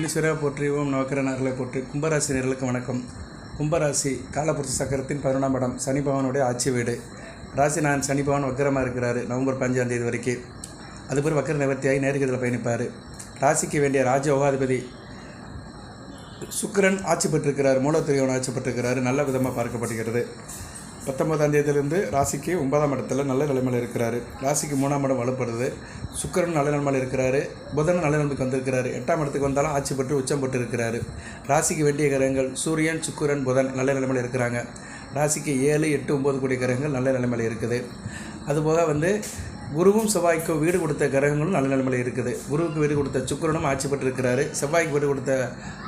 விக்னேஸ்வரா போற்றி ஓம் நவக்கிரகங்களை போற்றி. கும்பராசி நேயர்களுக்கு வணக்கம். கும்பராசி காலபுருஷ சக்கரத்தின் 11ஆம் இடம் சனி பகவானுடைய ஆட்சி வீடு. ராசி நான் சனி பகவான் வக்கரமாக இருக்கிறாரு நவம்பர் 5ஆம் தேதி வரைக்கும். அதுபோல் வக்கர நிவர்த்தியாகி நேர்கதியில் பயணிப்பார். ராசிக்கு வேண்டிய ராஜயோகாதிபதி சுக்கிரன் ஆட்சி பெற்றிருக்கிறார். மூலத்திரியோன் ஆட்சி பெற்றிருக்கிறாரு. நல்ல விதமாக பார்க்கப்படுகிறது. 19ஆம் தேதியிலிருந்து ராசிக்கு 9ஆம் இடத்துல நல்ல நிலைமையில் இருக்கிறாரு. ராசிக்கு 3ஆம் இடம் வலுப்படுது. சுக்கிரன் நல்ல நிலைமையில் இருக்கிறாரு. புதன் நல்ல நிலைமைக்கு வந்திருக்கிறாரு. 8ஆம் இடத்துக்கு வந்தாலும் ஆட்சி பெற்று உச்சம் பெற்று இருக்கிறாரு. ராசிக்கு வேண்டிய கிரகங்கள் சூரியன், சுக்கிரன், புதன் நல்ல நிலைமையில் இருக்கிறாங்க. ராசிக்கு 7, 8, 9 கூடிய கிரகங்கள் நல்ல நிலைமையில் இருக்குது. அதுபோக குருவும் செவ்வாய்க்கும் வீடு கொடுத்த கிரகங்களும் நல்ல நிலைமையில் இருக்குது. குருவுக்கு வீடு கொடுத்த சுக்கிரனும் ஆட்சி பெற்று இருக்கிறாரு. செவ்வாய்க்கு வீடு கொடுத்த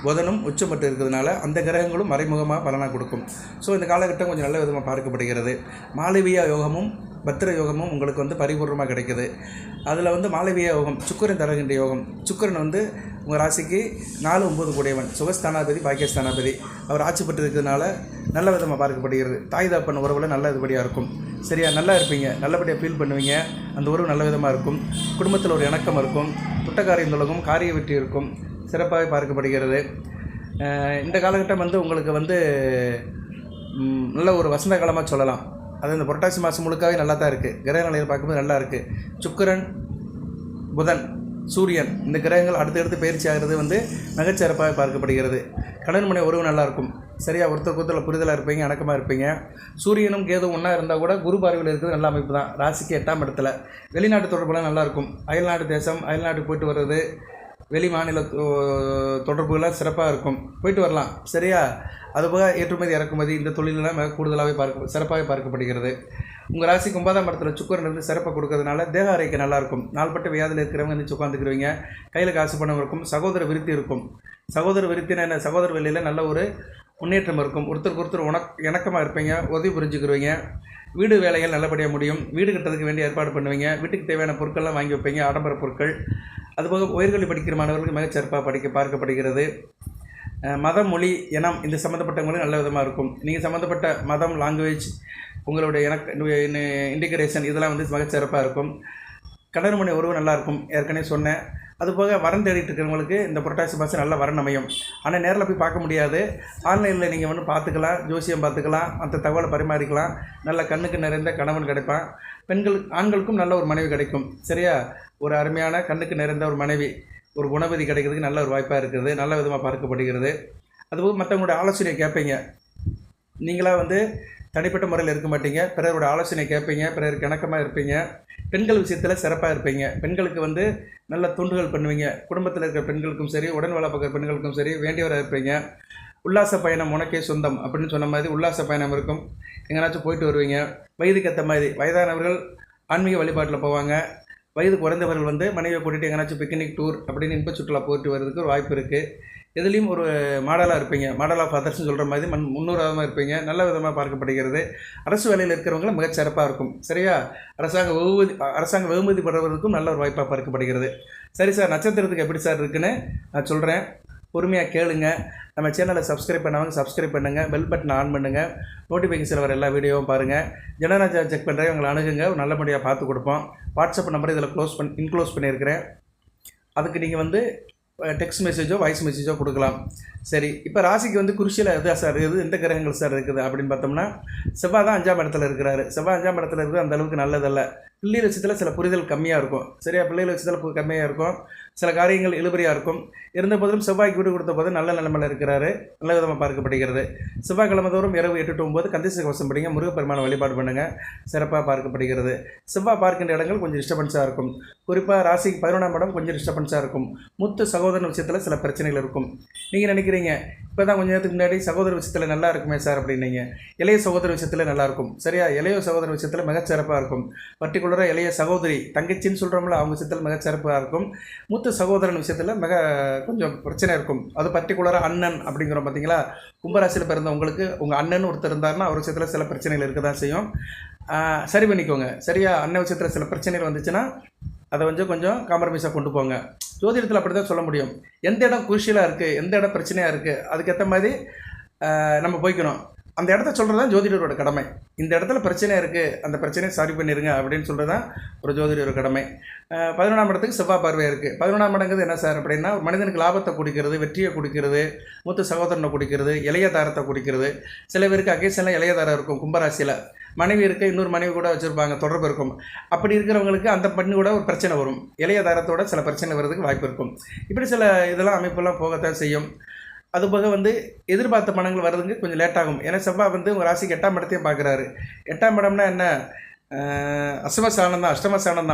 புதனும் உச்சம் பெற்று இருக்கிறதுனால அந்த கிரகங்களும் மறைமுகமாக பலனாக கொடுக்கும். ஸோ இந்த காலகட்டம் கொஞ்சம் நல்ல விதமாக பார்க்கப்படுகிறது. மாளவியா யோகமும் பத்திர யோகமும் உங்களுக்கு பரிபூர்ணமாக கிடைக்குது. அதில் மாளவியா யோகம் சுக்கிரன் தருகின்ற யோகம். சுக்கிரன் உங்கள் ராசிக்கு 4, 9 கூடியவன், சுகஸ்தானாதிபதி, பாக்கியஸ்தானாதிபதி. அவர் ஆட்சி பெற்று இருக்கிறதுனால நல்ல விதமாக பார்க்கப்படுகிறது. தாய் தகப்பன் உறவில் நல்ல இதுபடியாக இருக்கும். சரியா, நல்லா இருப்பீங்க, நல்லபடியாக ஃபீல் பண்ணுவீங்க. அந்த உறவு நல்ல விதமாக இருக்கும். குடும்பத்தில் ஒரு இணக்கம் இருக்கும். துட்டக்காரியம் தொலகும், காரிய வெற்றி இருக்கும். சிறப்பாக பார்க்கப்படுகிறது. இந்த காலகட்டம் உங்களுக்கு நல்ல ஒரு வசந்த காலமாக சொல்லலாம். அது இந்த புரட்டாசி மாதம் முழுக்காவே நல்லா தான் இருக்குது. கிரக நிலையில் பார்க்கும்போது நல்லா இருக்குது. சுக்கிரன், புதன், சூரியன் இந்த கிரகங்கள் அடுத்தடுத்து பயிற்சி ஆகிறது மிகச்சிறப்பாக பார்க்கப்படுகிறது. கடன் மனை உறவு நல்லாயிருக்கும். சரியாக ஒருத்தர் புரிதலாக இருப்பீங்க, அடக்கமாக இருப்பீங்க. சூரியனும் கேதுவும் ஒன்றா இருந்தால் கூட குரு பார்வையில் இருக்கிறது நல்ல அமைப்பு தான். ராசிக்கு 8ஆம் இடத்துல வெளிநாட்டு தொடர்புலாம் நல்லாயிருக்கும். அயல்நாட்டு தேசம், அயல்நாட்டுக்கு போயிட்டு வர்றது, வெளி மாநில தொடர்புகள்லாம் சிறப்பாக இருக்கும். போயிட்டு வரலாம். சரியா, அதுபோக ஏற்றுமதி இறக்குமதி இந்த தொழிலெல்லாம் மிக கூடுதலாகவே சிறப்பாக பார்க்கப்படுகிறது. உங்கள் ராசிக்கு 9ஆம் இடத்துல சுக்கிரன் சிறப்பாக கொடுக்கறதுனால தேக ஆரோக்கியம் நல்லாயிருக்கும். நாள்பட்ட வியாதியில் இருக்கிறவங்க உட்காந்துக்கிறவங்க, கையில் காசு பணம் இருக்கும். சகோதர விருத்தி இருக்கும். சகோதர விருத்தினா என்ன, சகோதர வெளியில் நல்ல ஒரு முன்னேற்றம் இருக்கும். ஒருத்தருக்கு ஒருத்தர் இணக்கமாக இருப்பீங்க, உதவி புரிஞ்சுக்கிறவங்க. வீடு வேலைகள் நல்லபடியாக முடியும். வீடு கட்டுறதுக்கு வேண்டிய ஏற்பாடு பண்ணுவீங்க. வீட்டுக்கு தேவையான பொருட்கள்லாம் வாங்கி வைப்பீங்க, ஆடம்பர பொருட்கள். அதுபோக உயர்கல்வி படிக்கிற மாணவர்களுக்கு மிகச்சிறப்பாக பார்க்கப்படுகிறது. மதம், மொழி, இனம் இந்த சம்மந்தப்பட்டவங்களும் நல்ல விதமாக இருக்கும். நீங்கள் சம்மந்தப்பட்ட மதம், லாங்குவேஜ், உங்களுடைய இன்டிகிரேஷன் இதெல்லாம் மிகச்சிறப்பாக இருக்கும். கடன் மனை உறவு நல்லாயிருக்கும், ஏற்கனவே சொன்னேன். அதுபோக வரன் தேடிட்டு இருக்கிறவங்களுக்கு இந்த புரட்டாசி மாதம் நல்ல வரன் அமையும். ஆனால் நேரில் போய் பார்க்க முடியாது. ஆன்லைனில் நீங்கள் பார்த்துக்கலாம், ஜோசியம் பார்த்துக்கலாம், மற்ற தகவலை பரிமாறிக்கலாம். நல்ல கண்ணுக்கு நிறைந்த கணவன் கிடைப்பான். ஆண்களுக்கும் நல்ல ஒரு மனைவி கிடைக்கும். சரியா, ஒரு அருமையான கண்ணுக்கு நிறைந்த ஒரு மனைவி, ஒரு குணபதி கிடைக்கிறதுக்கு நல்ல ஒரு வாய்ப்பாக இருக்குது. நல்ல விதமாக பார்க்கப்படுகிறது. அதுபோக மற்றவங்களுடைய ஆலோசனையை கேட்பீங்க. நீங்களாக தனிப்பட்ட முறையில் இருக்க மாட்டீங்க. பிறருடைய ஆலோசனை கேட்பீங்க. பிறருக்கு இணக்கமாக இருப்பீங்க. பெண்கள் விஷயத்தில் சிறப்பாக இருப்பீங்க. பெண்களுக்கு நல்ல தூண்டுதல் பண்ணுவீங்க. குடும்பத்தில் இருக்கிற பெண்களுக்கும் சரி, உடன் வேலை பார்க்குற பெண்களுக்கும் சரி வேண்டியவராக இருப்பீங்க. உல்லாச பயணம் உனக்கே சொந்தம் அப்படின்னு சொன்ன மாதிரி உல்லாச பயணம் இருக்கும். எங்கேனாச்சும் போயிட்டு வருவீங்க. வயதுக்கு ஏற்ற மாதிரி வயதானவர்கள் ஆன்மீக வழிபாட்டில் போவாங்க. வயது குறைந்தவர்கள் மனைவியை கூட்டிகிட்டு எங்கேனாச்சும் பிக்னிக் டூர் அப்படின்னு இன்ப சுற்றுலா போயிட்டு வர்றதுக்கு ஒரு வாய்ப்பு இருக்குது. இதுலேயும் ஒரு மாடலாக இருப்பீங்க. மாடல் ஆஃப் அதர்ஸ்னு சொல்கிற மாதிரி முன்னூறாவதாக இருப்பீங்க. நல்ல விதமாக பார்க்கப்படுகிறது. அரசு வேலையில் இருக்கிறவங்களும் மிகச்சிறப்பாக இருக்கும். சரியா, அரசாங்க வெகுமதி பெறுவதற்கும் நல்ல ஒரு வாய்ப்பாக பார்க்கப்படுகிறது. சரி சார், நட்சத்திரத்துக்கு எப்படி சார் இருக்குன்னு நான் சொல்கிறேன். பொறுமையாக கேளுங்க. நம்ம சேனலை சப்ஸ்கிரைப் பண்ணவங்க சப்ஸ்கிரைப் பண்ணுங்கள். பெல் பட்டனை ஆன் பண்ணுங்கள். நோட்டிஃபிகேஷன் வர எல்லா வீடியோவும் பாருங்கள். ஜனநாயக செக் பண்ணுறேன், உங்களை அணுகுங்க. நல்லபடியாக பார்த்து கொடுப்போம். வாட்ஸ்அப் நம்பரை இதில் இன்க்ளோஸ் பண்ணியிருக்கிறேன். அதுக்கு நீங்கள் டெக்ஸ்ட் மெசேஜோ வாய்ஸ் மெசேஜோ கொடுக்கலாம். சரி, இப்போ ராசிக்கு குருஷியில் எது சார் இருக்குது, எந்த கிரகங்கள் சார் இருக்குது அப்படின்னு பார்த்தோம்னா, செவ்வாய் தான் 5ஆம் இடத்துல இருக்கிறாரு. செவ்வாய் 5ஆம் இடத்துல இருக்குது அந்த அளவுக்கு நல்லதல்ல. பிள்ளைகள் விஷயத்தில் சில புரிதல் கம்மியாக இருக்கும். சரியா, பிள்ளைகள் விஷயத்தில் கம்மியாக இருக்கும். சில காரியங்கள் இழுபறியாக இருக்கும். இருந்த போதிலும் செவ்வாய்க்கு வீடு கொடுத்த போது நல்ல நிலைமையில் இருக்கிறாரு. நல்ல விதமாக பார்க்கப்படுகிறது. செவ்வாய்க்கிழமை தோறும் இரவு 8 to 9 கந்தச கவசம் படிங்க. முருகப்பெருமான வழிபாடு பண்ணுங்கள். சிறப்பாக பார்க்கப்படுகிறது. செவ்வாய் பார்க்கின்ற இடங்கள் கொஞ்சம் டிஸ்டர்பன்ஸாக இருக்கும். குறிப்பாக ராசிக்கு 11ஆம் இடம் கொஞ்சம் டிஸ்டர்பன்ஸாக இருக்கும். மூத்த சகோதரன் விஷயத்தில் சில பிரச்சனைகள் இருக்கும். நீங்கள் நினைக்கிறீங்க இப்போ தான் கொஞ்சம் நேரத்துக்கு முன்னாடி சகோதர விஷயத்தில் நல்லா இருக்குமே சார் அப்படின்னீங்க. இளைய சகோதர விஷயத்தில் நல்லாயிருக்கும். சரியா, இளைய சகோதர விஷயத்தில் மிகச்சிறப்பாக இருக்கும். பர்டிகுலராக இளைய சகோதரி, தங்கச்சின்னு சொல்கிறோம்ல, அவங்க விஷயத்தில் மிகச்சிறப்பாக இருக்கும். மூத்த சகோதரன் விஷயத்தில் கொஞ்சம் பிரச்சனை இருக்கும். அது பர்டிகுலராக அண்ணன் அப்படிங்கிறோம் பார்த்தீங்களா. கும்பராசியில் பிறந்த உங்களுக்கு உங்கள் அண்ணன் ஒருத்தர் இருந்தாருன்னா அவர் விஷயத்தில் சில பிரச்சனைகள் இருக்க தான் செய்யும். சரி பண்ணிக்கோங்க. சரியா, அண்ணன் விஷயத்தில் சில பிரச்சனைகள் வந்துச்சுன்னா அதை கொஞ்சம் காம்ப்ரமைஸாக கொண்டு போங்க. ஜோதிடத்தில் அப்படி தான் சொல்ல முடியும். எந்த இடம் குருஷியலாக இருக்குது, எந்த இடம் பிரச்சனையாக இருக்குது, அதுக்கேற்ற மாதிரி நம்ம போய்க்கணும். அந்த இடத்த சொல்கிறது தான் ஜோதிடரோட கடமை. இந்த இடத்துல பிரச்சனை இருக்குது, அந்த பிரச்சனையை சரி பண்ணிடுங்க அப்படின்னு சொல்கிறது தான் ஒரு ஜோதிடரோட கடமை. 11ஆம் இடத்துக்கு செவ்வாய் பார்வையாக இருக்குது. 11ஆம் இடங்கிறது என்ன சார் அப்படின்னா, மனிதனுக்கு லாபத்தை குடிக்கிறது, வெற்றியை குடிக்கிறது, மூத்த சகோதரனை குடிக்கிறது, இளைய தாரத்தை குடிக்கிறது. சில பேருக்கு அகேஷனில் இளைய தாரம் இருக்கும். கும்பராசியில் மனைவி இருக்க இன்னொரு மனைவி கூட வச்சுருப்பாங்க, தொடர்பு இருக்கும். அப்படி இருக்கிறவங்களுக்கு அந்த பண்ணி கூட ஒரு பிரச்சனை வரும். இளைய தாரத்தோட சில பிரச்சனை வர்றதுக்கு வாய்ப்பு இருக்கும். இப்படி சில இதெல்லாம் அமைப்பெல்லாம் போகத்தான் செய்யும். அதுபோக எதிர்பார்த்த பணங்கள் வர்றதுக்கு கொஞ்சம் லேட் ஆகும். ஏன்னா செவ்வாய் உங்கள் ராசிக்கு 8ஆம் இடத்தையும் பார்க்குறாரு. 8ஆம் இடம்னா என்ன, அஷ்டமஸ்தானம் தான்.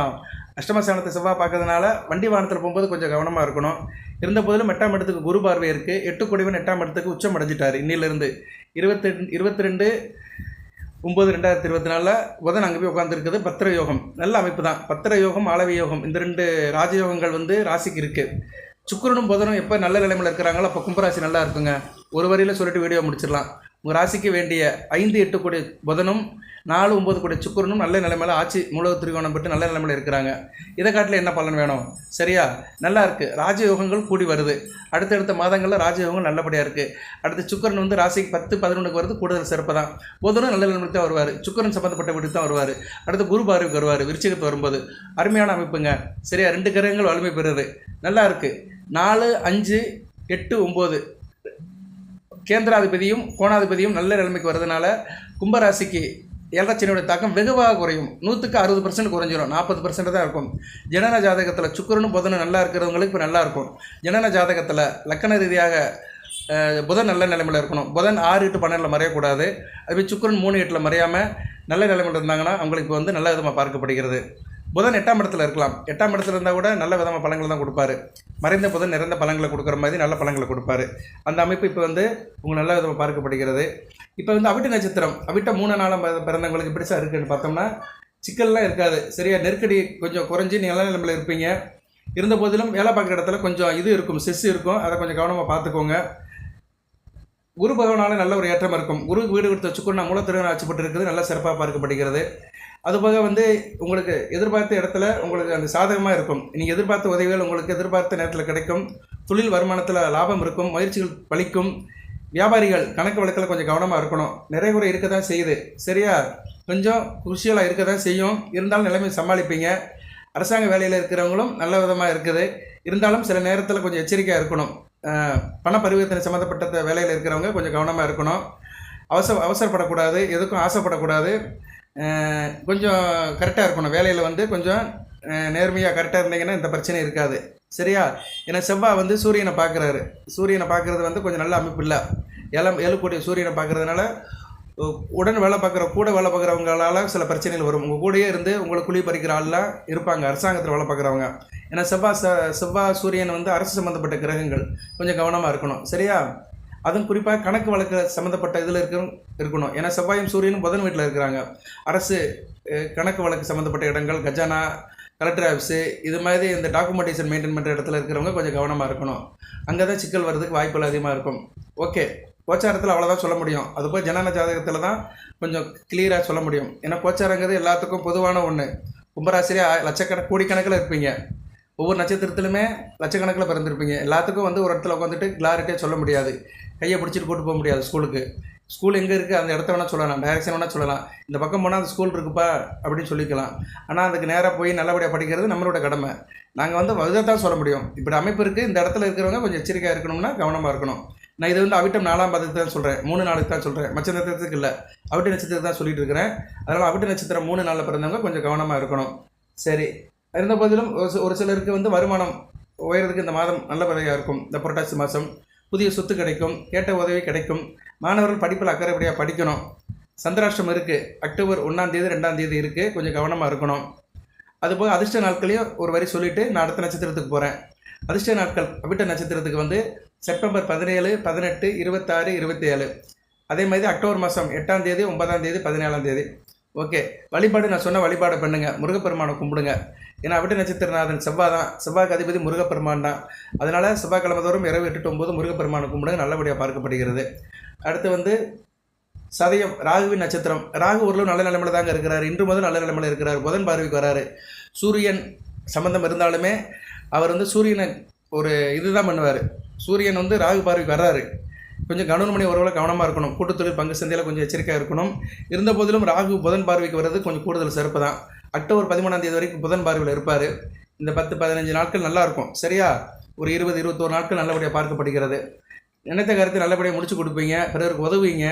அஷ்டமஸ்தானத்தை செவ்வாய் பார்க்கறதுனால வண்டி வாகனத்தில் போகும்போது கொஞ்சம் கவனமாக இருக்கணும். இருந்த போதிலும் 8ஆம் இடத்துக்கு குரு பார்வை இருக்குது. 8 குடைவன் 8ஆம் இடத்துக்கு உச்சம் அடைஞ்சிட்டார். இன்னிலிருந்து 22/9/2024 புதன் அங்கே போய் உட்காந்துருக்குது. பத்திர யோகம் நல்ல அமைப்பு தான். பத்திர யோகம், ஆளவி யோகம், இந்த 2 ராஜயோகங்கள் ராசிக்கு இருக்குது. சுக்கிரனும் புதனும் எப்போ நல்ல நிலைமையில் இருக்கிறாங்களோ அப்போ கும்பராசி நல்லா இருக்குங்க. ஒரு வரியில் சொல்லிட்டு வீடியோ முடிச்சிடலாம். உங்கள் ராசிக்கு வேண்டிய 5-8 கோடி புதனும் 4-9 கோடி சுக்கிரனும் நல்ல நிலைமையில் ஆட்சி மூலவ திரிகோணம் பெற்று நல்ல நிலைமையில் இருக்கிறாங்க. இதை காட்டில் என்ன பலன் வேணும்? சரியா, நல்லா இருக்குது. ராஜயோகங்கள் கூடி வருது. அடுத்தடுத்த மாதங்களில் ராஜயோகங்கள் நல்லபடியாக இருக்குது. அடுத்து சுக்கிரன் ராசிக்கு 10-11க்கு வருது, கூடுதல் சிறப்பு தான். புதனும் நல்ல நிலைமைக்கு தான் வருவார். சுக்கிரன் சம்மந்தப்பட்ட வீட்டுக்கு தான் வருவார். அடுத்து குரு பார்வைக்கு வருவார். விருச்சிகத்து வரும்போது அருமையான அமைப்புங்க. சரியா, 2 கிரகங்கள் வலிமை பெறுது, நல்லா இருக்குது. 4, 5, 8, 9 கேந்திராதிபதியும் கோணாதிபதியும் நல்ல நிலைமைக்கு வர்றதுனால கும்பராசிக்கு ஏழரைச்சனியோட தாக்கம் வெகுவாக குறையும். 100க்கு 60% குறைஞ்சிடும். 40% தான் இருக்கும். ஜனன ஜாதகத்தில் சுக்கிரனும் புதனும் நல்லா இருக்கிறவங்களுக்கு இப்போ நல்லா இருக்கும். ஜனன ஜாதகத்தில் லக்கண ரீதியாக புதன் நல்ல நிலைமையில் இருக்கணும். புதன் 6-8-12 மறையக்கூடாது. அதுமாதிரி சுக்கிரன் 3-8 மறையாமல் நல்ல நிலைமையில் இருந்தாங்கன்னா அவங்களுக்கு இப்போ நல்ல விதமாக பார்க்கப்படுகிறது. புதன் 8ஆம் இடத்துல இருக்கலாம். 8ஆம் இடத்துல இருந்தால் கூட நல்ல விதமாக பலன்கள் தான் கொடுப்பாரு. மறைந்த புதன் நிறைந்த பலன்களை கொடுக்குற மாதிரி நல்ல பலன்களை கொடுப்பாரு. அந்த அமைப்பு இப்போ உங்களுக்கு நல்ல விதமாக பார்க்கப்படுகிறது. இப்போ அவிட்ட நட்சத்திரம், அவிட்ட 3 நாளாம் பிறந்தவங்களுக்கு எப்படி சார் இருக்குன்னு பார்த்தோம்னா சிக்கல்லாம் இருக்காது. சரியா, நெருக்கடி கொஞ்சம் குறைஞ்சி நல்ல நிலைமையில் இருப்பீங்க. இருந்த போதிலும் வேலை பார்க்குற இடத்துல கொஞ்சம் இது இருக்கும், செஸ் இருக்கும். அதை கொஞ்சம் கவனமாக பார்த்துக்கோங்க. குரு பகவானால் நல்ல ஒரு ஏற்றம் இருக்கும். குரு வீடு கொடுத்த சுக்கிரன் மூலத்திறன் ஆட்சிப்பட்டு இருக்கிறது நல்ல சிறப்பாக பார்க்கப்படுகிறது. அதுபோக உங்களுக்கு எதிர்பார்த்த இடத்துல உங்களுக்கு அந்த சாதகமாக இருக்கும். நீங்கள் எதிர்பார்த்த உதவிகள் உங்களுக்கு எதிர்பார்த்த நேரத்தில் கிடைக்கும். தொழில் வருமானத்தில் லாபம் இருக்கும். முயற்சிகள் பலிக்கும். வியாபாரிகள் கணக்கு வழக்கில் கொஞ்சம் கவனமாக இருக்கணும். நிறைய குறை இருக்க தான் செய்யுது. சரியா, கொஞ்சம் குருஷியலாக இருக்க தான் செய்யும். இருந்தாலும் நிலைமை சமாளிப்பீங்க. அரசாங்க வேலையில் இருக்கிறவங்களும் நல்ல விதமாக இருக்குது. இருந்தாலும் சில நேரத்தில் கொஞ்சம் எச்சரிக்கையாக இருக்கணும். பண பரிவர்த்தனை சம்மந்தப்பட்ட வேலையில் இருக்கிறவங்க கொஞ்சம் கவனமாக இருக்கணும். அவசரப்படக்கூடாது, எதுக்கும் ஆசைப்படக்கூடாது. கொஞ்சம் கரெக்டாக இருக்கணும். வேலையில் கொஞ்சம் நேர்மையாக கரெக்டாக இருந்தீங்கன்னா இந்த பிரச்சனை இருக்காது. சரியா, ஏன்னா செவ்வாய் சூரியனை பார்க்குறாரு. சூரியனை பார்க்குறது கொஞ்சம் நல்ல அமைப்பு இல்லை. 7 கோடி சூரியனை பார்க்குறதுனால உடன் வேலை கூட வேலை பார்க்குறவங்களால சில பிரச்சனைகள் வரும். உங்கள் கூடயே இருந்து உங்களை குழி பறிக்கிற ஆள்லாம் இருப்பாங்க, அரசாங்கத்தில் வேலை பார்க்குறவங்க. ஏன்னா செவ்வாய் சூரியன் அரசு சம்மந்தப்பட்ட கிரகங்கள், கொஞ்சம் கவனமாக இருக்கணும். சரியா, அதுவும் குறிப்பாக கணக்கு வழக்கு சம்மந்தப்பட்ட இதில் இருக்கணும். ஏன்னா செவ்வாயும் சூரியனும் புதன் வீட்டில் இருக்கிறாங்க. அரசு கணக்கு வழக்கு சம்மந்தப்பட்ட இடங்கள், கஜானா, கலெக்டர் ஆஃபீஸு, இது மாதிரி இந்த டாக்குமெண்டேஷன் மெயின்டைன் பண்ணுற இடத்துல இருக்கிறவங்க கொஞ்சம் கவனமாக இருக்கணும். அங்கே தான் சிக்கல் வர்றதுக்கு வாய்ப்புகள் அதிகமாக இருக்கும். ஓகே, கோச்சாரத்தில் அவ்வளோதான் சொல்ல முடியும். அதுபோல் ஜனன ஜாதகத்தில் தான் கொஞ்சம் கிளியராக சொல்ல முடியும். ஏன்னா கோச்சாரங்கிறது எல்லாத்துக்கும் பொதுவான ஒன்று. கும்பராசிலே கோடிக்கணக்கில் இருப்பீங்க. ஒவ்வொரு நட்சத்திரத்திலுமே லட்சக்கணக்கில் பிறந்திருப்பீங்க. எல்லாத்துக்கும் ஒரு இடத்துல உட்காந்துட்டு கிளாரிட்டியாக சொல்ல முடியாது. கையை பிடிச்சிட்டு கூட்டு போக முடியாது ஸ்கூலுக்கு. ஸ்கூல் எங்கே இருக்குது அந்த இடத்த வேணால் சொல்லலாம், டைரக்ஷன் வேணால் சொல்லலாம். இந்த பக்கம் போனால் அந்த ஸ்கூல் இருக்குப்பா அப்படின்னு சொல்லிக்கலாம். ஆனால் அதுக்கு நேராக போய் நல்லபடியாக படிக்கிறது நம்மளோட கடமை. நாங்கள் இதை தான் சொல்ல முடியும். இப்படி அமைப்பு இருக்குது, இந்த இடத்துல இருக்கிறவங்க கொஞ்சம் எச்சரிக்கையாக இருக்கணும்னா கவனமாக இருக்கணும். நான் இது அவிட்டம் 4ஆம் பாதத்துக்கு தான் சொல்கிறேன், 3 நாளுக்கு தான் சொல்கிறேன். மற்ற நட்சத்திரத்துக்கு இல்லை, அவிட்ட நட்சத்திரத்துக்கு தான் சொல்லிட்டு இருக்கிறேன். அதனால் அவிட்ட நட்சத்திரம் 3 நாளில் பிறந்தவங்க கொஞ்சம் கவனமாக இருக்கணும். சரி, இருந்த போதிலும் ஒரு சிலருக்கு வருமானம் உயர்றதுக்கு இந்த மாதம் நல்லபடியாக இருக்கும். இந்த புரட்டாசி மாதம் புதிய சொத்து கிடைக்கும், கேட்ட உதவி கிடைக்கும். மாணவர்கள் படிப்பில் அக்கறைப்படியாக படிக்கணும். சந்திராஷ்டம் இருக்குது, அக்டோபர் 1ஆம் தேதி 2ஆம் தேதி இருக்குது, கொஞ்சம் கவனமாக இருக்கணும். அதுபோக அதிர்ஷ்ட நாட்களையும் ஒரு வரி சொல்லிவிட்டு நான் அடுத்த நட்சத்திரத்துக்கு போகிறேன். அதிர்ஷ்ட நாட்கள் அவிட்ட நட்சத்திரத்துக்கு செப்டம்பர் 17, 18, 26, 27. அதே மாதிரி அக்டோபர் மாதம் 8ஆம் தேதி, 9ஆம் தேதி, 17ஆம் தேதி. ஓகே, வழிபாடு நான் சொன்ன வழிபாடு பண்ணுங்க. முருகப்பெருமானை கும்பிடுங்க. ஏன்னா அவிட்ட நட்சத்திரநாதன் செவ்வாய் தான். செவ்வாய்க்கு அதிபதி முருகப்பெருமான் தான். அதனால் செவ்வாய்க்கிழமை தோறும் இரவு 8 to 9 முருகப்பெருமானை கும்பிடுங்க, நல்லபடியாக பார்க்கப்படுகிறது. அடுத்து சதயம், ராகுவின் நட்சத்திரம். ராகு ஓரளவு நல்ல நிலைமையில் தாங்க இருக்கிறார். இன்று முதல் நல்ல நிலைமையில் இருக்கிறார். புதன் பார்வைக்கு வராரு. சூரியன் சம்பந்தம் இருந்தாலுமே அவர் சூரியனை ஒரு இதுதான் பண்ணுவார். சூரியன் ராகு பார்வைக்கு வர்றாரு. கொஞ்சம் கணவன் உறவில் கவனமாக இருக்கணும். கூட்டுத்தொழில் பங்கு சந்தையில் கொஞ்சம் எச்சரிக்கையாக இருக்கணும். இருந்த போதிலும் ராகு புதன் பார்வைக்கு வர்றது கொஞ்சம் கூடுதல் சிறப்பு தான். அக்டோபர் 13ஆம் தேதி வரைக்கும் புதன் பார்வையில் இருப்பார். இந்த 10-15 நாட்கள் நல்லாயிருக்கும். சரியா? ஒரு 20-21 நாட்கள் நல்லபடியாக பார்க்கப்படுகிறது. நினைத்த காரியத்தை நல்லபடியாக முடிச்சு கொடுப்பீங்க, பிறருக்கு உதவுவீங்க.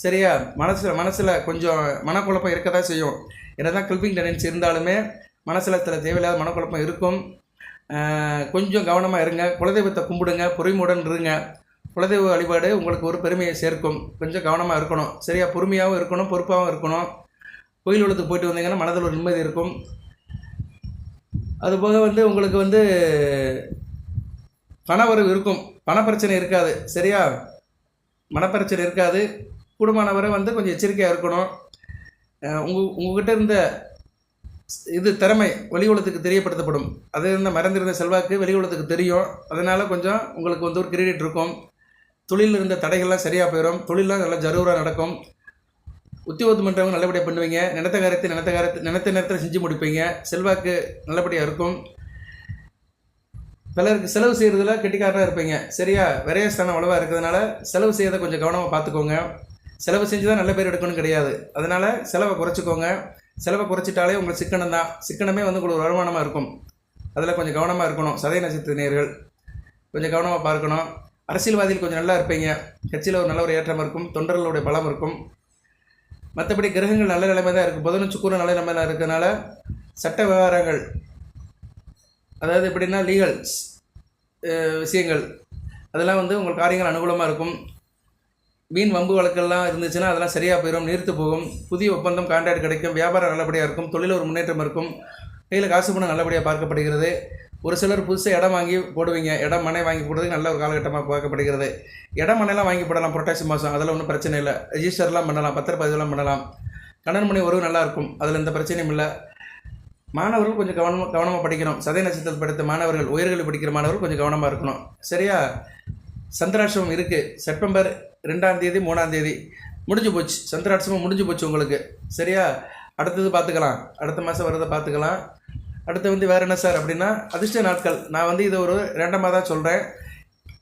சரியா? மனசில் கொஞ்சம் மனக்குழப்பம் இருக்க தான் செய்யும். என்ன தான் கில்பிங் டெண்டன்சி இருந்தாலுமே மனசில் சில தேவையில்லாத மனக்குழப்பம் இருக்கும். கொஞ்சம் கவனமாக இருங்க. குலதெய்வத்தை கும்பிடுங்க, பொறுமையுடன் இருங்க. குலதெய்வ வழிபாடு உங்களுக்கு ஒரு பெருமையை சேர்க்கும். கொஞ்சம் கவனமாக இருக்கணும். சரியா? பொறுமையாகவும் இருக்கணும், பொறுப்பாகவும் இருக்கணும். கோயில் உலகத்துக்கு போயிட்டு வந்தீங்கன்னா மனதில் ஒரு நிம்மதி இருக்கும். அதுபோக உங்களுக்கு பணவரவு இருக்கும், பணப்பிரச்சனை இருக்காது. சரியா? மனப்பிரச்சனை இருக்காது. குடும்பமானவரை கொஞ்சம் எச்சரிக்கையாக இருக்கணும். உங்ககிட்ட இருந்த திறமை வெளி உலகத்துக்கு தெரியப்படுத்தப்படும். அது இருந்த மறந்திருந்த செல்வாக்கு வெளி உலகத்துக்கு தெரியும். அதனால் கொஞ்சம் உங்களுக்கு ஒரு கிரெடிட் இருக்கும். தொழிலில் இருந்த தடைகள்லாம் சரியாக போயிடும். தொழிலெலாம் நல்லா ஜரூராக நடக்கும். உத்தியோகம் பண்ணுறவங்க நல்லபடியாக பண்ணுவீங்க. நினைத்த நேரத்தில் செஞ்சு முடிப்பீங்க. செல்வாக்கு நல்லபடியாக இருக்கும். பலருக்கு செலவு செய்கிறதுல கெட்டிக்காரராக இருப்பீங்க. சரியா? விரயஸ்தானம் அவ்வளோவா இருக்கிறதுனால செலவு செய்யறதை கொஞ்சம் கவனமாக பார்த்துக்கோங்க. செலவு செஞ்சு தான் நல்ல பேர் எடுக்கணும்னு கிடையாது. அதனால் செலவை குறைச்சிக்கோங்க. செலவை குறைச்சிட்டாலே உங்களுக்கு சிக்கனம் தான். சிக்கனமே உங்களுக்கு ஒரு வருமானமாக இருக்கும். அதில் கொஞ்சம் கவனமாக இருக்கணும். சதய நட்சத்திரர்கள் கொஞ்சம் கவனமாக பார்க்கணும். அரசியல்வாதிகள் கொஞ்சம் நல்லா இருப்பீங்க. கட்சியில் ஒரு நல்ல ஒரு ஏற்றம் இருக்கும். தொண்டர்களுடைய பலம் இருக்கும். மற்றபடி கிரகங்கள் நல்ல நிலைமை தான் இருக்குது. புதனும் சுக்கிரனும் நல்ல நிலைமை தான் இருக்கிறதுனால சட்ட விவகாரங்கள், அதாவது எப்படின்னா லீகல்ஸ் விஷயங்கள், அதெல்லாம் உங்கள் காரியங்கள் அனுகூலமாக இருக்கும். மீன் வம்பு வழக்கெல்லாம் இருந்துச்சுன்னா அதெல்லாம் சரியாக போயிடும், நீர்த்து போகும். புதிய ஒப்பந்தம் கான்ட்ராக்ட் கிடைக்கும். வியாபாரம் நல்லபடியாக இருக்கும். தொழில் ஒரு முன்னேற்றம் இருக்கும். கையில் காசு பணம் நல்லபடியாக பார்க்கப்படுகிறது. ஒரு சிலர் புதுசாக இடம் வாங்கி போடுவீங்க. இடம் மனை வாங்கி போடுறதுக்கு நல்ல ஒரு காலகட்டமாக பார்க்கப்படுகிறது. இடம் மனைலாம் வாங்கி போடலாம் புரட்டாசி மாதம். அதில் ஒன்றும் பிரச்சனை இல்லை. ரெஜிஸ்டர்லாம் பண்ணலாம், பத்திரப்பதிவுலாம் பண்ணலாம். கணவன் மனை உறவு நல்லாயிருக்கும். அதில் எந்த பிரச்சனையும் இல்லை. மாணவர்கள் கொஞ்சம் கவனமாக படிக்கணும். சதய நட்சத்திரத்தில் படித்த மாணவர்கள், உயர்கல்வி படிக்கிற மாணவர்கள் கொஞ்சம் கவனமாக இருக்கணும். சரியா? சந்திராஷ்டமம் இருக்குது. செப்டம்பர் 2ஆம் தேதி 3ஆம் தேதி முடிஞ்சு போச்சு. சந்திராஷ்டமம் முடிஞ்சு போச்சு உங்களுக்கு. சரியா? அடுத்தது பார்த்துக்கலாம். அடுத்த மாதம் வரதை பார்த்துக்கலாம். அடுத்து வேறு என்ன சார் அப்படின்னா அதிர்ஷ்ட நாட்கள். நான் இது ஒரு ரேண்டமாக தான் சொல்கிறேன்.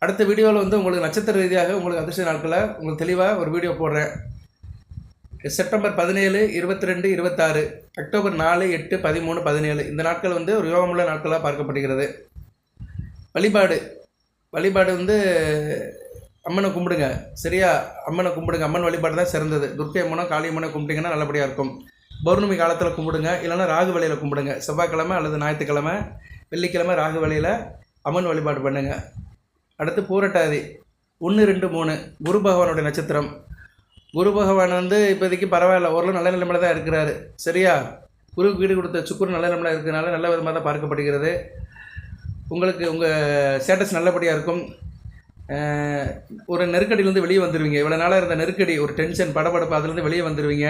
அடுத்த வீடியோவில் உங்களுக்கு நட்சத்திர ரீதியாக உங்களுக்கு அதிர்ஷ்ட நாட்களை உங்களுக்கு தெளிவாக ஒரு வீடியோ போடுறேன். செப்டம்பர் 17, 22, 26, அக்டோபர் 4, 8, 13, 17 இந்த நாட்கள் ஒரு யோகமுள்ள நாட்களாக பார்க்கப்படுகிறது. வழிபாடு அம்மனை கும்பிடுங்க. சரியா? அம்மனை கும்பிடுங்க. அம்மன் வழிபாடு தான் சிறந்தது. துர்க்கை அம்மனோ காளி அம்மனோ கும்பிட்டிங்கன்னா நல்லபடியாக இருக்கும். பௌர்ணமி காலத்தில் கும்பிடுங்க, இல்லைனா ராகு வேளையில் கும்பிடுங்க. செவ்வாய்க்கிழமை அல்லது ஞாயிற்றுக்கிழமை, வெள்ளிக்கிழமை ராகு வேளையில் அம்மன் வழிபாடு பண்ணுங்க. அடுத்து பூரட்டாதி 1, 2, 3 குரு பகவானுடைய நட்சத்திரம். குரு பகவான் இப்போதைக்கு பரவாயில்ல, ஓரளவு நல்ல நிலைமையில் தான் இருக்கிறாரு. சரியா? குருவுக்கு வீடு கொடுத்த சுக்கிரன் நல்ல நிலைமையில் இருக்கிறதுனால நல்ல விதமாக தான் பார்க்கப்படுகிறது. உங்களுக்கு உங்கள் ஸ்டேட்டஸ் நல்லபடியாக இருக்கும். ஒரு நெருக்கடியிலேருந்து வெளியே வந்துடுவீங்க. இவ்வளோ நாளாக இருந்த நெருக்கடி, ஒரு டென்ஷன், படபடப்பு, அதுலேருந்து வெளியே வந்துடுவீங்க.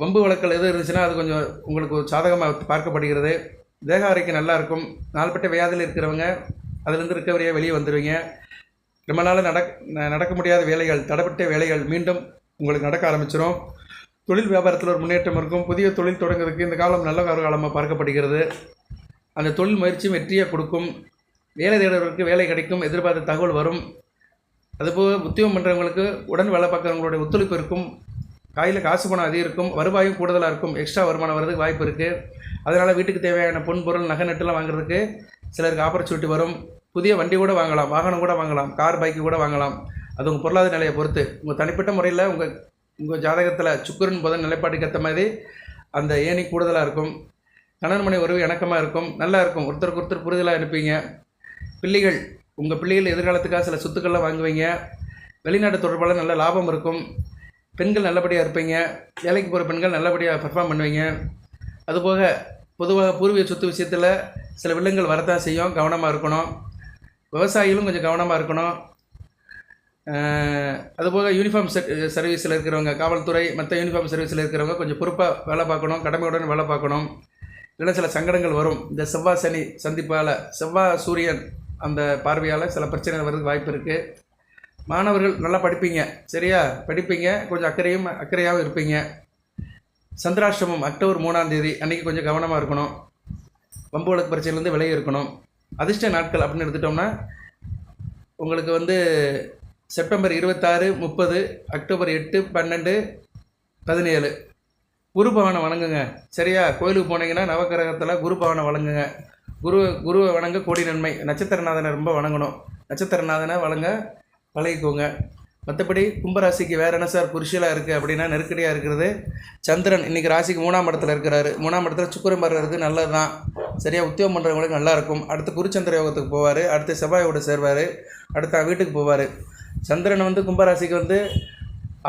வம்பு வழக்கல் எது இருந்துச்சுன்னா அது கொஞ்சம் உங்களுக்கு ஒரு சாதகமாக பார்க்கப்படுகிறது. தேக ஆரோக்கியம் நல்லாயிருக்கும். நாள்பட்ட வியாதியில் இருக்கிறவங்க அதுலேருந்து ரிக்கவரியாக வெளியே வந்துடுவீங்க. ரொம்ப நாள் நடக்க முடியாத வேலைகள், தடைப்பட்ட வேலைகள் மீண்டும் உங்களுக்கு நடக்க ஆரம்பிச்சிடும். தொழில் வியாபாரத்தில் ஒரு முன்னேற்றம் இருக்கும். புதிய தொழில் தொடங்குறதுக்கு இந்த காலம் நல்ல காலமாக பார்க்கப்படுகிறது. அந்த தொழில் முயற்சியும் வெற்றியாக கொடுக்கும். வேலை தேடுறவர்களுக்கு வேலை கிடைக்கும். எதிர்பார்த்த தகவல் வரும். அதுபோக உத்தியோகம் பண்ணுறவங்களுக்கு உடன் வேலை பார்க்குறவங்களுடைய ஒத்துழைப்பு இருக்கும். கையில் காசு பணம் அதிகம் இருக்கும். வருவாயும் கூடுதலாக இருக்கும். எக்ஸ்ட்ரா வருமானம் வர்றதுக்கு வாய்ப்பு இருக்குது. அதனால் வீட்டுக்கு தேவையான பொன் பொருள் நகை நட்டுலாம் வாங்குறதுக்கு சிலருக்கு ஆப்பர்ச்சுனிட்டி வரும். புதிய வண்டி கூட வாங்கலாம், வாகனம் கூட வாங்கலாம், கார் பைக்கு கூட வாங்கலாம். அது உங்கள் பொருளாதார நிலையை பொறுத்து. உங்கள் தனிப்பட்ட முறையில் உங்கள் ஜாதகத்தில் சுக்கிரன் புதன் நிலைப்பாட்டுக்கு ஏற்ற மாதிரி அந்த ஏணி கூடுதலாக இருக்கும். கணவன் மனை உறவு இணக்கமாக இருக்கும். நல்லா இருக்கும். ஒருத்தருக்கு ஒருத்தர் புரிதலாக இருப்பீங்க. உங்கள் பிள்ளைகள் எதிர்காலத்துக்காக சில சொத்துக்கள்லாம் வாங்குவீங்க. வெளிநாட்டு தொடர்பால் நல்ல லாபம் இருக்கும். பெண்கள் நல்லபடியாக இருப்பீங்க. வேலைக்கு போகிற பெண்கள் நல்லபடியாக பர்ஃபார்ம் பண்ணுவீங்க. அதுபோக பொதுவாக பூர்வீக சொத்து விஷயத்தில் சில வில்லங்கள் வரத்தான் செய்யும். கவனமாக இருக்கணும். விவசாயிகளும் கொஞ்சம் கவனமாக இருக்கணும். அதுபோக யூனிஃபார்ம் சர்வீஸில் இருக்கிறவங்க, காவல்துறை மற்ற யூனிஃபார்ம் சர்வீஸில் இருக்கிறவங்க கொஞ்சம் பொறுப்பாக வேலை பார்க்கணும். கடமையுடன் வேலை பார்க்கணும். இல்லைன்னா சில சங்கடங்கள் வரும். இந்த செவ்வாய் சனி சந்திப்பால், செவ்வாய் சூரியன் அந்த பார்வையால் சில பிரச்சனைகள் வர்றதுக்கு வாய்ப்பு இருக்குது. மாணவர்கள் நல்லா படிப்பீங்க. சரியா? படிப்பீங்க. கொஞ்சம் அக்கறையாகவும் இருப்பீங்க. சந்திராஷ்டமம் அக்டோபர் 3ஆம் தேதி அன்றைக்கி கொஞ்சம் கவனமாக இருக்கணும். வம்பு வழக்கு பிரச்சனையிலேருந்து விலகி இருக்கணும். அதிர்ஷ்ட நாட்கள் அப்படின்னு எடுத்துட்டோம்னா உங்களுக்கு செப்டம்பர் 26, 30, அக்டோபர் 8, 12, 17 குரு பகவானை வணங்குங்க. சரியா? கோயிலுக்கு போனீங்கன்னா நவக்கிரகத்தில் குரு பகவானை வணங்குங்க. குருவை வணங்க கோடி நன்மை. நட்சத்திரநாதனை ரொம்ப வணங்கணும். நட்சத்திரநாதனை வணங்க பழகிக்கோங்க. மற்றபடி கும்பராசிக்கு வேறு என்ன சார் குருஷியலாக இருக்குது அப்படின்னா நெருக்கடியாக இருக்கிறது. சந்திரன் இன்றைக்கி ராசிக்கு 3ஆம் இடத்துல இருக்கிறாரு. 3ஆம் இடத்துல சுக்கிரன் வர்றது நல்லது தான். சரியாக உத்தியோகம் பண்ணுறவங்களுக்கு நல்லாயிருக்கும். அடுத்து குருச்சந்திர யோகத்துக்கு போவார். அடுத்து செவ்வாயோடு சேர்வார். அடுத்து வீட்டுக்கு போவார். சந்திரன் கும்பராசிக்கு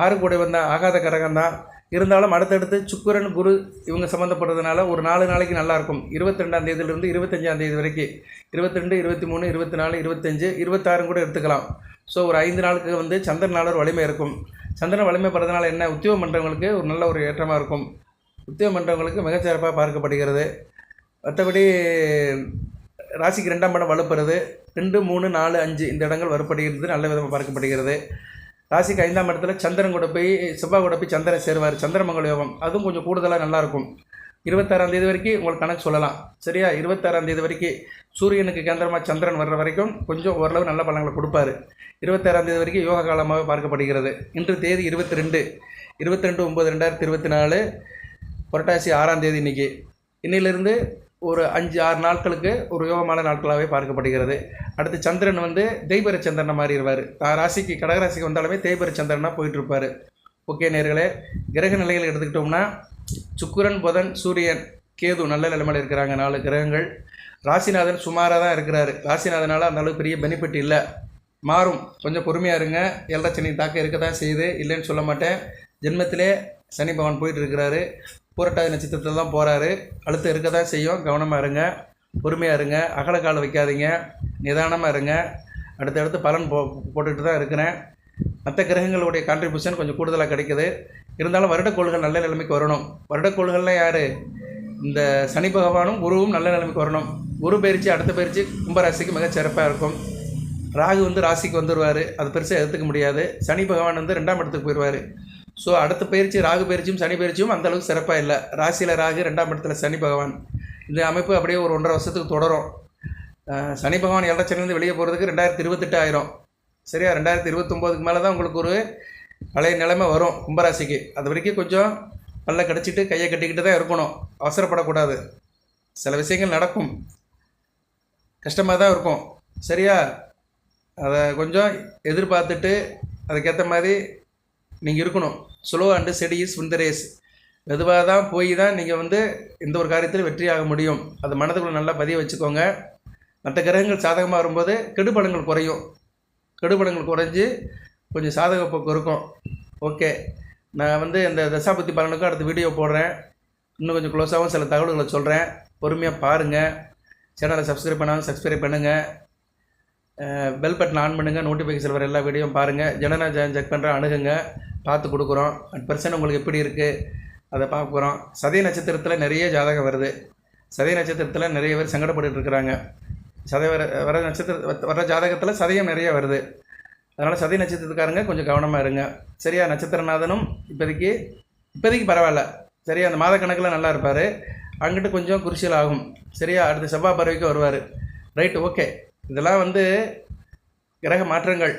6 கூட வந்தால் ஆகாத கரகம் தான். இருந்தாலும் அடுத்தடுத்து சுக்கிரன் குரு இவங்க சம்மந்தப்படுறதுனால ஒரு 4 நாளைக்கு நல்லாயிருக்கும். 22ஆம் தேதியிலிருந்து 25ஆம் தேதி வரைக்கும் 22, 23, 24, 25, 26 கூட எடுத்துக்கலாம். ஸோ ஒரு 5 நாளுக்கு சந்திரனால ஒரு வலிமை இருக்கும். சந்திரன் வலிமைப்படுறதுனால என்ன உத்தியோகம் பண்ணுறவங்களுக்கு ஒரு நல்ல ஒரு ஏற்றமாக இருக்கும். உத்தியோகம் பண்ணுறவங்களுக்கு மிகச்சிறப்பாக பார்க்கப்படுகிறது. மற்றபடி ராசிக்கு 2ஆம் இடம் வலுப்படுறது. 2, 3, 4, 5 இந்த இடங்கள் வலுப்படுகிறது. நல்ல விதமாக பார்க்கப்படுகிறது. ராசிக்கு 5ஆம் இடத்துல சந்திரன் கூட போய் செவ்வாய் கூட போய் சந்திரன் சேருவார். சந்திரமங்கல யோகம் அதுவும் கொஞ்சம் கூடுதலாக நல்லாயிருக்கும். 26ஆம் தேதி வரைக்கும் உங்களுக்கு கணக்கு சொல்லலாம். சரியா? 26ஆம் தேதி வரைக்கும் சூரியனுக்கு கேந்திரமாக சந்திரன் வர்ற வரைக்கும் கொஞ்சம் ஓரளவு நல்ல பலன்களை கொடுப்பாரு. 26ஆம் தேதி வரைக்கும் யோக காலமாக பார்க்கப்படுகிறது. இன்று தேதி 22/9/2024 புரட்டாசி 6ஆம் தேதி. இன்னிலிருந்து ஒரு 5-6 நாட்களுக்கு ஒரு யோகமான நாட்களாகவே பார்க்கப்படுகிறது. அடுத்து சந்திரன் தேய்பிர சந்திரனை மாறிடுவார். ராசிக்கு கடகராசிக்கு வந்தாலுமே தேய்பிர சந்திரனாக போயிட்டுருப்பார். ஓகே நேர்களே, கிரக நிலைகள் எடுத்துக்கிட்டோம்னா சுக்கிரன், புதன், சூரியன், கேது நல்ல நிலைமையில் இருக்கிறாங்க. 4 கிரகங்கள். ராசிநாதன் சுமாராக தான் இருக்கிறாரு. ராசிநாதனால் அந்த அளவுக்கு பெரிய பெனிஃபிட் இல்லை. மாறும். கொஞ்சம் பொறுமையாக இருங்க. ஏழரை சனி தாக்கம் இருக்க தான் செய்யுது, இல்லைன்னு சொல்ல மாட்டேன். ஜென்மத்திலே சனி பகவான் போயிட்டு இருக்கிறாரு. புரட்டாதி நட்சத்திரத்தில் தான் போகிறாரு. அழுத்தம் இருக்க தான் செய்யும். கவனமாக இருங்க, பொறுமையாக இருங்க, அகலக்கால் வைக்காதீங்க, நிதானமாக இருங்க. அடுத்தடுத்து பலன் போட்டுக்கிட்டு தான் இருக்கிறேன். மற்ற கிரகங்களுடைய கான்ட்ரிபியூஷன் கொஞ்சம் கூடுதலாக கிடைக்குது. இருந்தாலும் வருடக்கோள்கள் நல்ல நிலைமைக்கு வரணும். வருடக்கோள்கள்லாம் யார்? இந்த சனி பகவானும் குருவும் நல்ல நிலைமைக்கு வரணும். குரு பயிற்சி அடுத்த பயிற்சி கும்பராசிக்கு மிக சிறப்பாக இருக்கும். ராகு ராசிக்கு வந்துடுவார். அது பெருசாக எடுத்துக்க முடியாது. சனி பகவான் 2ஆம் இடத்துக்கு போயிடுவார். ஸோ அடுத்த பயிற்சி ராகு பயிற்சியும் சனி பயிற்சியும் அந்தளவுக்கு சிறப்பாக இல்லை. ராசியில் ராகு, 2ஆம் இடத்துல சனி பகவான். இந்த அமைப்பு அப்படியே ஒரு 1.5 வருஷத்துக்கு தொடரும். சனி பகவான் ஏழரை சனிலேருந்து வெளியே போகிறதுக்கு 2028 ஆயிரும். சரியா? 2029க்கு மேலே தான் உங்களுக்கு ஒரு பழைய நிலைமை வரும் கும்பராசிக்கு. அது வரைக்கும் கொஞ்சம் பல்ல கடிச்சிட்டு கையை கட்டிக்கிட்டு தான் இருக்கணும். அவசரப்படக்கூடாது. சில விஷயங்கள் நடக்கும், கஷ்டமாக தான் இருக்கும். சரியா? அதை கொஞ்சம் எதிர்பார்த்துட்டு அதுக்கேற்ற மாதிரி நீங்கள் இருக்கணும். Slow and steady is win the race. மெதுவாக தான் போய் தான் நீங்கள் எந்த ஒரு காரியத்தில் வெற்றியாக முடியும். அது மனதுக்குள்ள நல்லா பதிய வச்சுக்கோங்க. மற்ற கிரகங்கள் சாதகமாக வரும்போது கெடுபலங்கள் குறையும். கெடுபலங்கள் குறைஞ்சி கொஞ்சம் சாதக போக்கு இருக்கும். ஓகே, நான் இந்த தசாபுத்தி பலனுக்கும் அடுத்த வீடியோ போடுறேன். இன்னும் கொஞ்சம் க்ளோஸாகவும் சில தகவல்களை சொல்கிறேன். பொறுமையாக பாருங்கள். சேனலை சப்ஸ்கிரைப் பண்ணாலும் சப்ஸ்கிரைப் பண்ணுங்கள். பெல் பட்டன் ஆன் பண்ணுங்கள். நோட்டிஃபிகேஷன் வர எல்லா வீடியோவும் பாருங்கள். ஜனனா செக் பண்ணுற அணுகுங்க, பார்த்து கொடுக்குறோம். % உங்களுக்கு எப்படி இருக்குது அதை பார்க்குறோம். சதய நட்சத்திரத்தில் நிறைய ஜாதகம் வருது. சதய நட்சத்திரத்தில் நிறைய பேர் சங்கடப்பட்டு இருக்கிறாங்க. வர ஜாதகத்தில் சதயம் நிறைய வருது. அதனால் சதய நட்சத்திரத்துக்காரங்க கொஞ்சம் கவனமாக இருங்க. சரியா? நட்சத்திரநாதனும் இப்போதைக்கு பரவாயில்ல. சரியா? அந்த மாத கணக்கில் நல்லா இருப்பார். அங்கிட்டு கொஞ்சம் குருசியல் ஆகும். சரியா? அடுத்து செவ்வாய் பறவைக்கு வருவார். Right, okay. இதெல்லாம் கிரக மாற்றங்கள்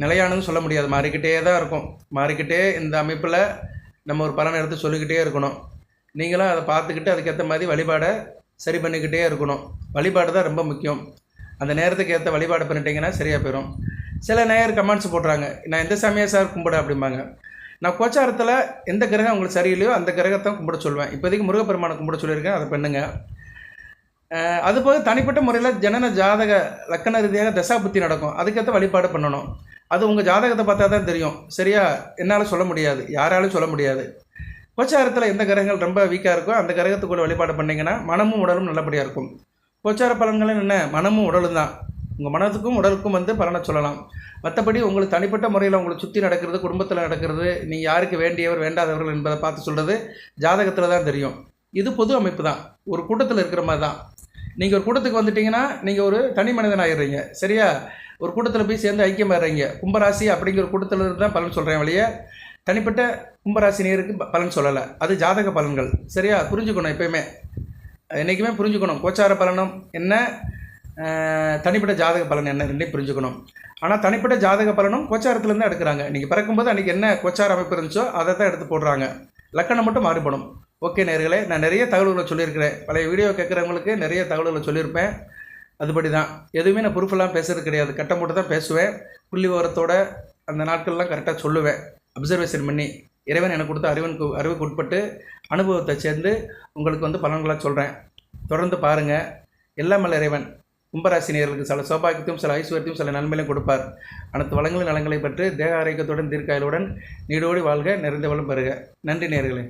நிலையானதுன்னு சொல்ல முடியாது. மாறிக்கிட்டே தான் இருக்கும். மாறிக்கிட்டே இந்த அமைப்பில் நம்ம ஒரு பலனை எடுத்து சொல்லிக்கிட்டே இருக்கணும். நீங்களும் அதை பார்த்துக்கிட்டு அதுக்கேற்ற மாதிரி வழிபாடை சரி பண்ணிக்கிட்டே இருக்கணும். வழிபாடு தான் ரொம்ப முக்கியம். அந்த நேரத்துக்கு ஏற்ற வழிபாடு பண்ணிட்டீங்கன்னா சரியாக போயிடும். சில நேயர் கமெண்ட்ஸ் போடுறாங்க, நான் எந்த சாமியாக சார் கும்பிட அப்படிம்பாங்க. நான் கோச்சாரத்தில் எந்த கிரகம் உங்களுக்கு சரியில்லையோ அந்த கிரகத்தை கும்பிட சொல்லுவேன். இப்போதைக்கு முருகப்பெருமானை கும்பிட சொல்லியிருக்கேன், அதை பண்ணுங்க. அதுபோக தனிப்பட்ட முறையில் ஜனன ஜாதக லக்கண ரீதியாக தசாபுத்தி நடக்கும். அதுக்கேற்ற வழிபாடு பண்ணணும். அது உங்கள் ஜாதகத்தை பார்த்தா தான் தெரியும். சரியா? என்னால் சொல்ல முடியாது, யாராலும் சொல்ல முடியாது. கோச்சாரத்தில் எந்த கிரகங்கள் ரொம்ப வீக்காக இருக்கோ அந்த கிரகத்துக்குள்ள வழிபாடு பண்ணிங்கன்னா மனமும் உடலும் நல்லபடியாக இருக்கும். கோச்சார பலன்கள் என்ன? மனமும் உடலும் தான். உங்கள் மனத்துக்கும் உடலுக்கும் பலனை சொல்லலாம். மற்றபடி உங்களுக்கு தனிப்பட்ட முறையில் உங்களை சுற்றி நடக்கிறது, குடும்பத்தில் நடக்கிறது, நீங்கள் யாருக்கு வேண்டியவர் வேண்டாதவர்கள் என்பதை பார்த்து சொல்கிறது ஜாதகத்தில் தான் தெரியும். இது பொது அமைப்பு தான். ஒரு கூட்டத்தில் இருக்கிற மாதிரி தான். நீங்கள் ஒரு கூட்டத்துக்கு வந்துட்டிங்கன்னா நீங்கள் ஒரு தனி மனிதன் ஆகிடுறீங்க. சரியா? ஒரு கூட்டத்தில் போய் சேர்ந்து ஐக்கியமாகறீங்க. கும்பராசி அப்படிங்கிற கூட்டத்தில் இருந்து தான் பலன் சொல்கிறேன் வழியே தனிப்பட்ட கும்பராசினியருக்கு பலன் சொல்லலை. அது ஜாதக பலன்கள். சரியா? புரிஞ்சுக்கணும். எப்பயுமே என்றைக்குமே புரிஞ்சுக்கணும். கோச்சார பலனும் என்ன, தனிப்பட்ட ஜாதக பலன் என்ன ரெண்டையும் புரிஞ்சுக்கணும். ஆனால் தனிப்பட்ட ஜாதக பலனும் கோச்சாரத்துலேருந்து எடுக்கிறாங்க. நீங்கள் பிறக்கும்போது அன்றைக்கி என்ன கோச்சார அமைப்பு இருந்துச்சோ அதை தான் எடுத்து போடுறாங்க. லக்கணம் மட்டும் மாறுபடும். ஓகே நேயர்களே, நான் நிறைய தகவல்களை சொல்லியிருக்கிறேன். பழைய வீடியோ கேட்குறவங்களுக்கு நிறைய தகவல்களை சொல்லியிருப்பேன். அதுபடி தான் எதுவுமே நான் ப்ரூஃபெல்லாம் பேசுறது கிடையாது. கட்டம் மட்டும் தான் பேசுவேன். புள்ளி விவரத்தோட அந்த நாட்கள்லாம் கரெக்டாக சொல்லுவேன். அப்சர்வேஷன் பண்ணி இறைவன் எனக்கு கொடுத்த அறிவுக்கு உட்பட்டு அனுபவத்தை சேர்ந்து உங்களுக்கு பலன்களாக சொல்கிறேன். தொடர்ந்து பாருங்கள். எல்லாம் வல்ல இறைவன் கும்பராசினியர்களுக்கு சில சௌபாகியத்தையும் சில ஐஸ்வர்யத்தையும் சில நன்மையிலும் கொடுப்பார். அனைத்து வளங்களும் நலங்களை பெற்று தேக ஆரோக்கியத்துடன் தீர்க்காயலுடன் நீடோடி வாழ்க, நிறைந்த வளம் பெறுக. நன்றி நேயர்களே.